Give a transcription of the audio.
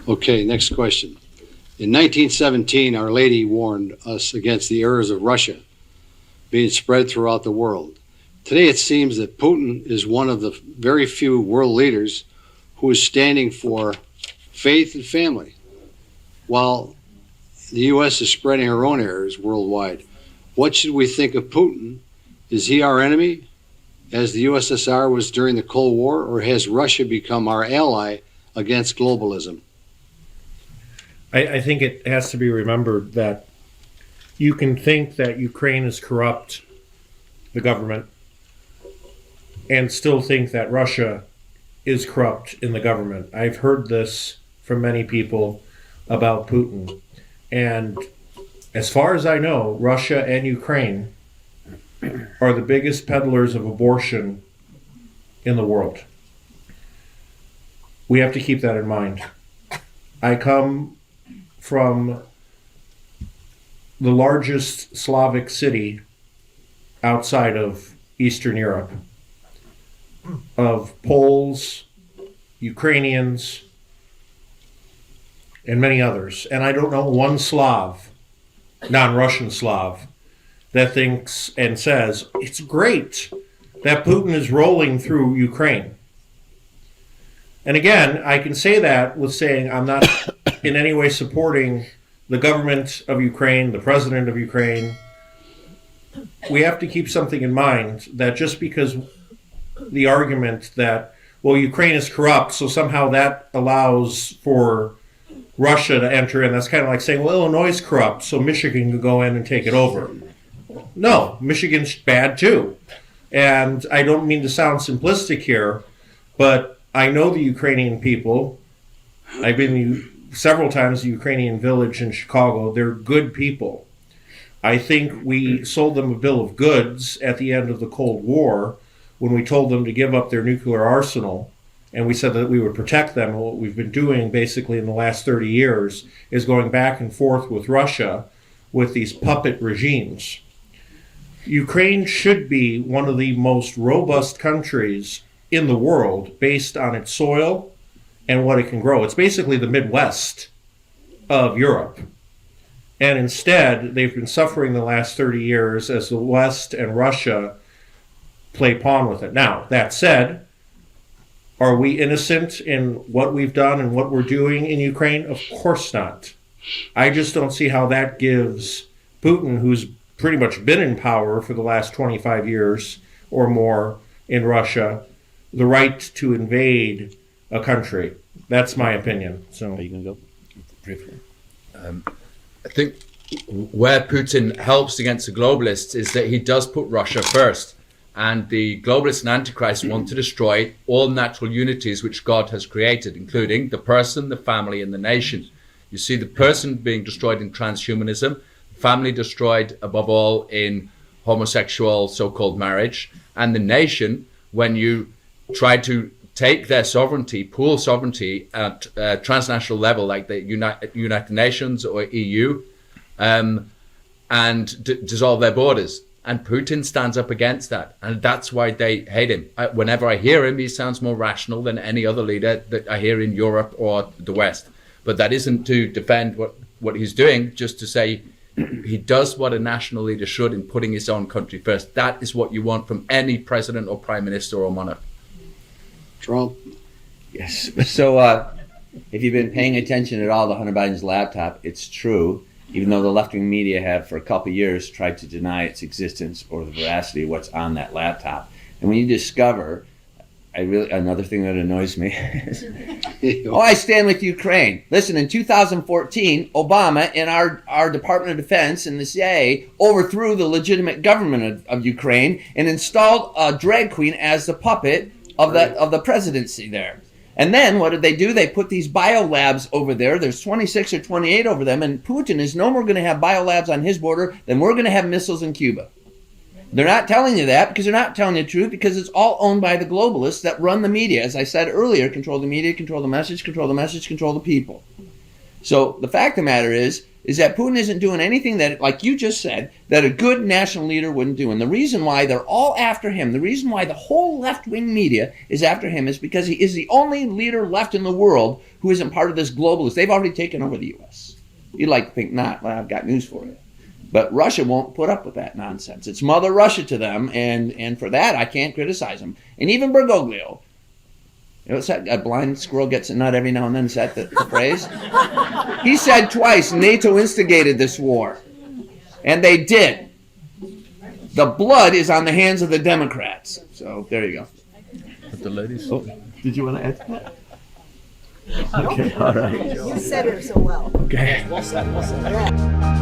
Okay, next question. In 1917, Our Lady warned us against the errors of Russia being spread throughout the world. Today it seems that Putin is one of the very few world leaders who is standing for faith and family, while the U.S. is spreading her own errors worldwide. What should we think of Putin? Is he our enemy, as the USSR was during the Cold War, or has Russia become our ally against globalism? I think it has to be remembered that you can think that Ukraine is corrupt, the government, and still think that Russia is corrupt in the government. I've heard this from many people about Putin. And as far as I know, Russia and Ukraine are the biggest peddlers of abortion in the world. We have to keep that in mind. I come from the largest Slavic city outside of Eastern Europe, of Poles, Ukrainians, and many others. And I don't know one Slav, non-Russian Slav, that thinks and says, it's great that Putin is rolling through Ukraine. And again, I can say that with saying I'm not in any way supporting the government of Ukraine, the president of Ukraine. We have to keep something in mind, that just because the argument that, well, Ukraine is corrupt, so somehow that allows for Russia to enter in. That's kind of like saying, well, Illinois is corrupt, so Michigan can go in and take it over. No, Michigan's bad too. And I don't mean to sound simplistic here, but I know the Ukrainian people. I've been several times to the Ukrainian village in Chicago. They're good people. I think we sold them a bill of goods at the end of the Cold War when we told them to give up their nuclear arsenal, and we said that we would protect them. And what we've been doing basically in the last 30 years is going back and forth with Russia with these puppet regimes. Ukraine should be one of the most robust countries in the world based on its soil and what it can grow. It's basically the Midwest of Europe. And instead, they've been suffering the last 30 years as the West and Russia play pawn with it. Now, that said, are we innocent in what we've done and what we're doing in Ukraine? Of course not. I just don't see how that gives Putin, who's pretty much been in power for the last 25 years or more in Russia, the right to invade a country. That's my opinion. So, are you going to go briefly? I think where Putin helps against the globalists is that he does put Russia first. And the globalists and antichrists want to destroy all natural unities which God has created, including the person, the family, and the nation. You see the person being destroyed in transhumanism, family destroyed above all in homosexual so-called marriage, and the nation when you try to take their sovereignty, pool sovereignty at transnational level, like the United Nations or EU, and dissolve their borders. And Putin stands up against that. And that's why they hate him. Whenever I hear him, he sounds more rational than any other leader that I hear in Europe or the West. But that isn't to defend what he's doing, just to say he does what a national leader should in putting his own country first. That is what you want from any president or prime minister or monarch. Trump. Yes. So if you've been paying attention at all to Hunter Biden's laptop, it's true, even though the left-wing media have for a couple of years tried to deny its existence or the veracity of what's on that laptop. And when you discover, another thing that annoys me is, I stand with Ukraine. Listen, in 2014, Obama and our Department of Defense and the CIA overthrew the legitimate government of Ukraine and installed a drag queen as the puppet of the presidency there. And then what did they do? They put these biolabs over there. There's 26 or 28 over them, and Putin is no more going to have biolabs on his border than we're going to have missiles in Cuba. They're not telling you that because they're not telling you the truth, because it's all owned by the globalists that run the media. As I said earlier, control the media, control the message, control the people. So the fact of the matter is, is that Putin isn't doing anything that, like you just said, that a good national leader wouldn't do. And the reason why they're all after him, the reason why the whole left-wing media is after him is because he is the only leader left in the world who isn't part of this globalist. They've already taken over the U.S. You'd like to think not. Well, I've got news for you. But Russia won't put up with that nonsense. It's Mother Russia to them, and for that, I can't criticize them. And even Bergoglio, you know, a blind squirrel gets a nut every now and then, is that the phrase? He said twice, NATO instigated this war. And they did. The blood is on the hands of the Democrats. So, there you go. But the ladies. Oh, did you want to add to that? Okay, all right. You said it so well. Okay. Yeah.